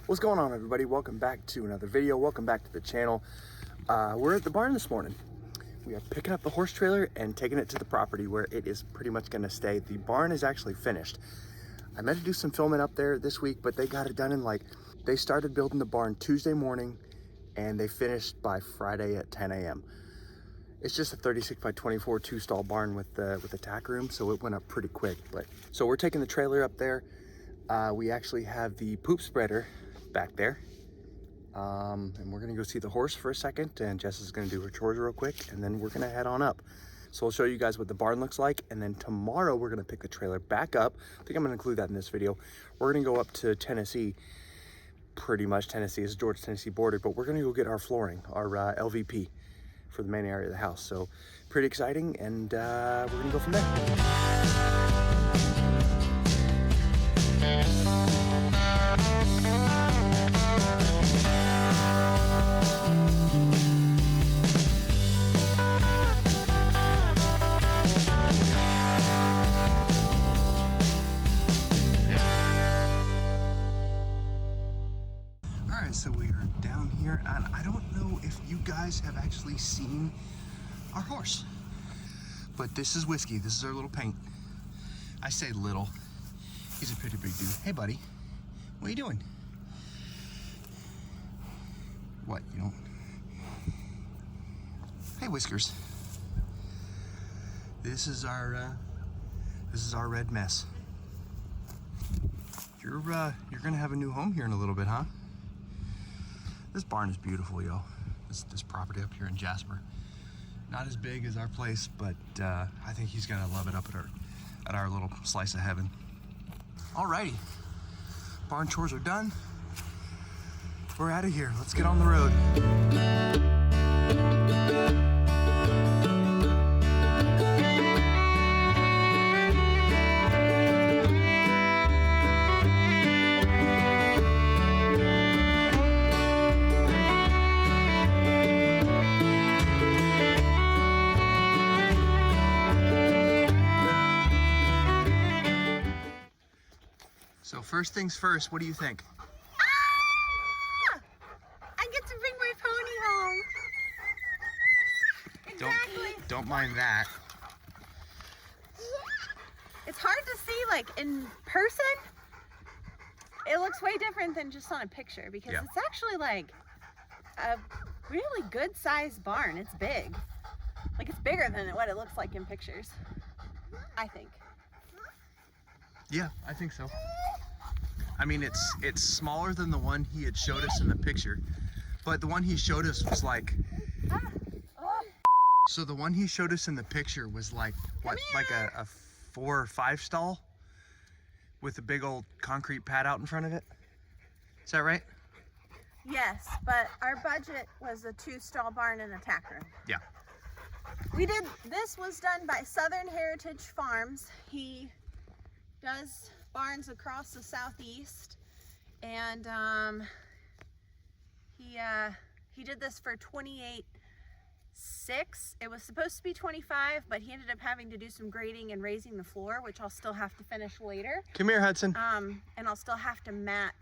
What's going on, everybody? Welcome back to another video. Welcome back to the channel. We're at the barn this morning. We are picking up the horse trailer and taking it to the property where it is pretty much going to stay. The barn is actually finished. I meant to do some filming up there this week, but they got it done in they started building the barn Tuesday morning and they finished by Friday at 10 a.m. It's just a 36 by 24 two-stall barn with the tack room, so it went up pretty quick. So we're taking the trailer up there. We actually have the poop spreader back there, and we're gonna go see the horse for a second, and Jess is gonna do her chores real quick, and then we're gonna head on up. So I'll show you guys what the barn looks like, and then tomorrow we're gonna pick the trailer back up. I think I'm gonna include that in this video. We're gonna go up to Tennessee. Pretty much Tennessee is Georgia Tennessee border, but we're gonna go get our flooring, our LVP for the main area of the house. So pretty exciting, and we're gonna go from there. So we are down here, and I don't know if you guys have actually seen our horse, but this is Whiskey. This is our little paint. I say little. He's a pretty big dude. Hey, buddy. What are you doing? What, you don't? Hey, Whiskers. This is our red mess. You're gonna have a new home here in a little bit, huh? This barn is beautiful, yo. This property up here in Jasper. Not as big as our place, but I think he's gonna love it up at our little slice of heaven. Alrighty, barn chores are done. We're out of here. Let's get on the road. So first things first, what do you think? Ah! I get to bring my pony home. Exactly. Don't mind that. It's hard to see in person. It looks way different than just on a picture because it's actually a really good sized barn. It's big. It's bigger than what it looks like in pictures, I think. Yeah, I think so. I mean, it's smaller than the one he had showed us in the picture, but the one he showed us was so the one he showed us in the picture was like a 4 or 5 stall with a big old concrete pad out in front of it. Is that right? Yes, but our budget was a 2-stall barn and a tack room. Yeah. This was done by Southern Heritage Farms. He does barns across the southeast, and he did this for 28.6. It was supposed to be 25, but he ended up having to do some grading and raising the floor, which I'll still have to finish later. Come here, Hudson. And I'll still have to mat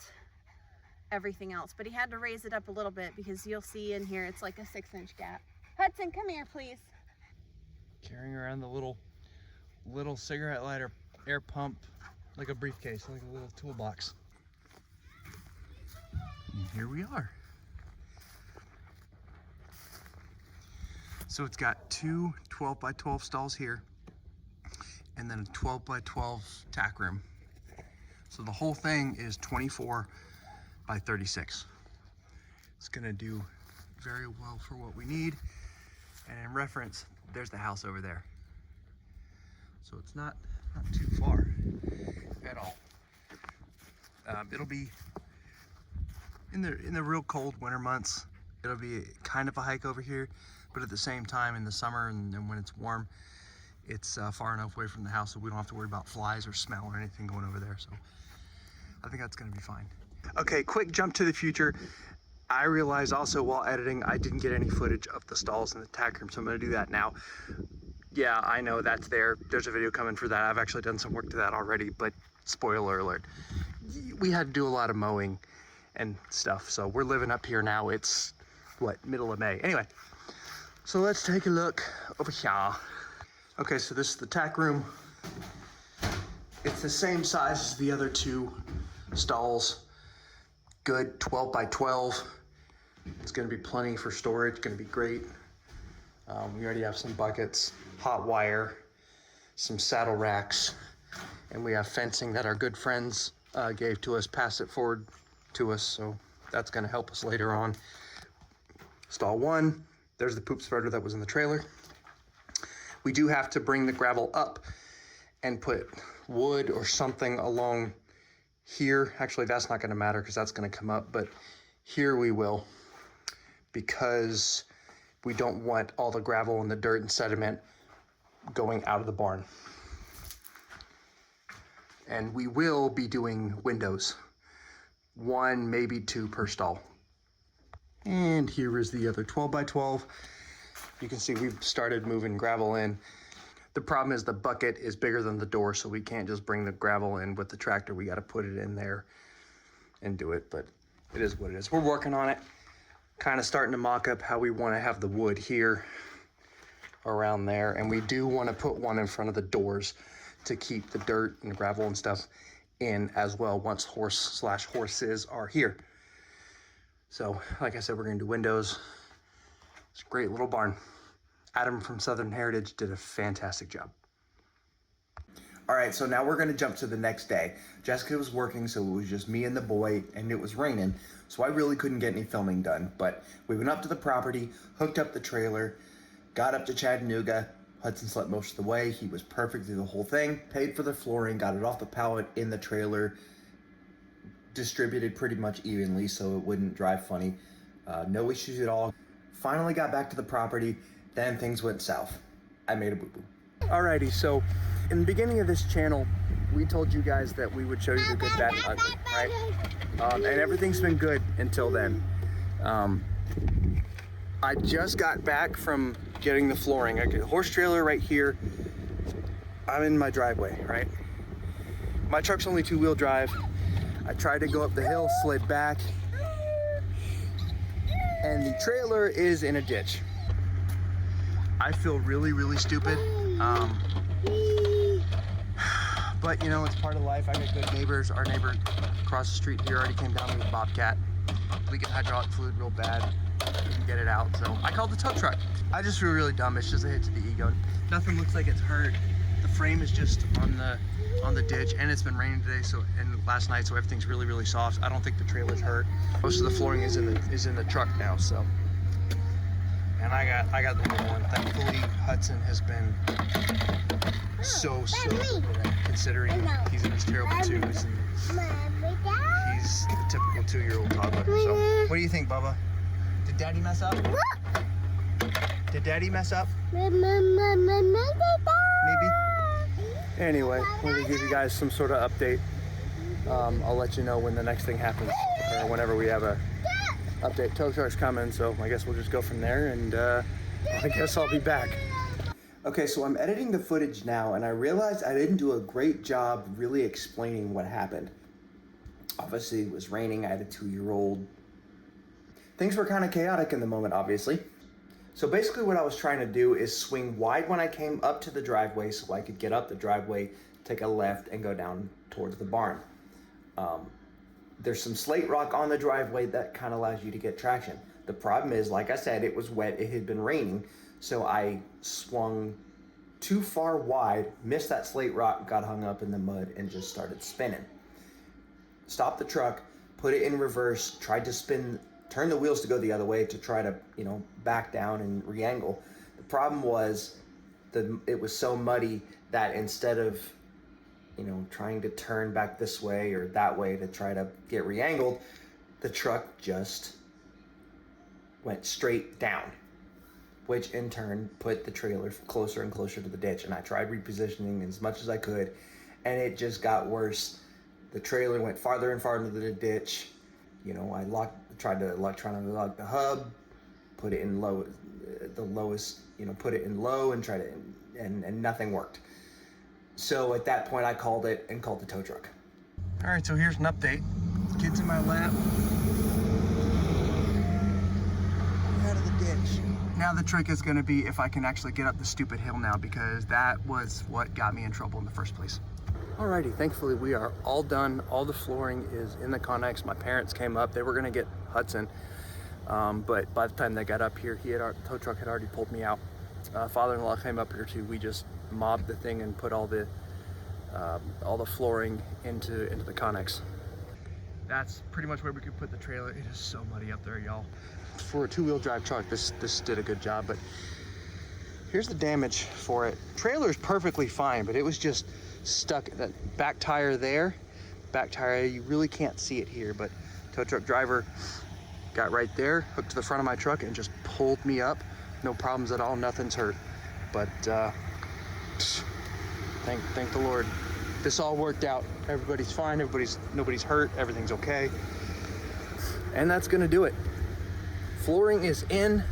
everything else, but he had to raise it up a little bit because you'll see in here it's like a 6-inch gap. Hudson, come here, please. Carrying around the little cigarette lighter air pump, like a briefcase, like a little toolbox. And here we are. So it's got 2 12 by 12 stalls here, and then a 12 by 12 tack room. So the whole thing is 24 by 36. It's gonna do very well for what we need. And in reference, there's the house over there. So it's not too far at all. It'll be in the real cold winter months. It'll be kind of a hike over here, but at the same time in the summer and then when it's warm, it's far enough away from the house so we don't have to worry about flies or smell or anything going over there. So I think that's gonna be fine. Okay, quick jump to the future. I realized also while editing, I didn't get any footage of the stalls in the tack room, so I'm gonna do that now. Yeah, I know that's there. There's a video coming for that. I've actually done some work to that already, but spoiler alert. We had to do a lot of mowing and stuff. So we're living up here now. It's what, middle of May. Anyway, so let's take a look over here. Okay, so this is the tack room. It's the same size as the other two stalls. Good 12 by 12. It's gonna be plenty for storage, gonna be great. We already have some buckets, hot wire, some saddle racks, and we have fencing that our good friends gave to us, passed it forward to us, so that's gonna help us later on. Stall 1, there's the poop spreader that was in the trailer. We do have to bring the gravel up and put wood or something along here. Actually, that's not gonna matter because that's gonna come up, but here we will, because we don't want all the gravel and the dirt and sediment going out of the barn. And we will be doing windows, 1, maybe 2 per stall. And here is the other 12 by 12. You can see we've started moving gravel in. The problem is the bucket is bigger than the door, so we can't just bring the gravel in with the tractor. We got to put it in there and do it, but it is what it is. We're working on it, kind of starting to mock up how we want to have the wood here around there. And we do want to put one in front of the doors to keep the dirt and gravel and stuff in as well once horses are here. So like I said, we're going to do windows. It's a great little barn. Adam from Southern Heritage did a fantastic job. All right, so now we're gonna jump to the next day. Jessica was working, so it was just me and the boy, and it was raining, so I really couldn't get any filming done. But we went up to the property, hooked up the trailer, got up to Chattanooga. Hudson slept most of the way. He was perfect through the whole thing. Paid for the flooring, got it off the pallet in the trailer, distributed pretty much evenly so it wouldn't drive funny. No issues at all. Finally got back to the property, then things went south. I made a boo-boo. Alrighty, so in the beginning of this channel, we told you guys that we would show you the good, bad, and ugly, right? And everything's been good until then. I just got back from getting the flooring. I get a horse trailer right here. I'm in my driveway, right? My truck's only 2-wheel drive. I tried to go up the hill, slid back, and the trailer is in a ditch. I feel really, really stupid. But you know, it's part of life. I got good neighbors. Our neighbor across the street here already came down with a bobcat. Leaking hydraulic fluid real bad. Didn't get it out, so I called the tow truck. I just feel really dumb. It's just a hit to the ego. Nothing looks like it's hurt. The frame is just on the ditch, and it's been raining today, and last night, so everything's really, really soft. I don't think the trailer's hurt. Most of the flooring is in the truck now, so. And I got the new one. Thankfully, Hudson has been so good at it, considering he's in his terrible 2s, and he's the typical 2-year-old toddler. So, what do you think, Bubba? Did Daddy mess up? Did Daddy mess up? Maybe. Anyway, we're gonna give you guys some sort of update. I'll let you know when the next thing happens, or whenever we have a update. Tow truck's coming, so I guess we'll just go from there, and I guess I'll be back. Okay, so I'm editing the footage now, and I realized I didn't do a great job really explaining what happened. Obviously, it was raining. I had a 2-year-old. Things were kind of chaotic in the moment, obviously. So basically what I was trying to do is swing wide when I came up to the driveway so I could get up the driveway, take a left, and go down towards the barn. There's some slate rock on the driveway that kind of allows you to get traction. The problem is, like I said, it was wet, it had been raining, so I swung too far wide, missed that slate rock, got hung up in the mud, and just started spinning. Stopped the truck, put it in reverse, tried to spin, turn the wheels to go the other way to try to, back down and re-angle. The problem was it was so muddy that instead of, trying to turn back this way or that way to try to get re-angled, the truck just went straight down, which in turn put the trailer closer and closer to the ditch. And I tried repositioning as much as I could, and it just got worse. The trailer went farther and farther into the ditch. I tried to electronically lock the hub, put it in low, the lowest, put it in low and try to, and nothing worked. So at that point I called the tow truck. All right, so here's an update. Kids in my lap, Now the trick is gonna be if I can actually get up the stupid hill now, because that was what got me in trouble in the first place. Alrighty, thankfully we are all done. All the flooring is in the Connex. My parents came up. They were gonna get Hudson, but by the time they got up here, the tow truck had already pulled me out. Father-in-law came up here too. We just mobbed the thing and put all the flooring into the Connex. That's pretty much where we could put the trailer. It is so muddy up there, y'all. For a two-wheel drive truck, this did a good job, but here's the damage for it. Trailer's perfectly fine, but it was just stuck. That back tire there, back tire, you really can't see it here, but tow truck driver got right there, hooked to the front of my truck and just pulled me up. No problems at all, nothing's hurt. But thank the Lord. This all worked out. Everybody's fine, nobody's hurt, everything's okay. And that's gonna do it. Flooring is in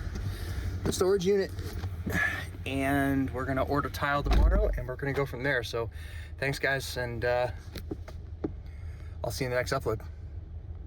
the storage unit, and we're gonna order tile tomorrow, and we're gonna go from there. So thanks guys, and I'll see you in the next upload.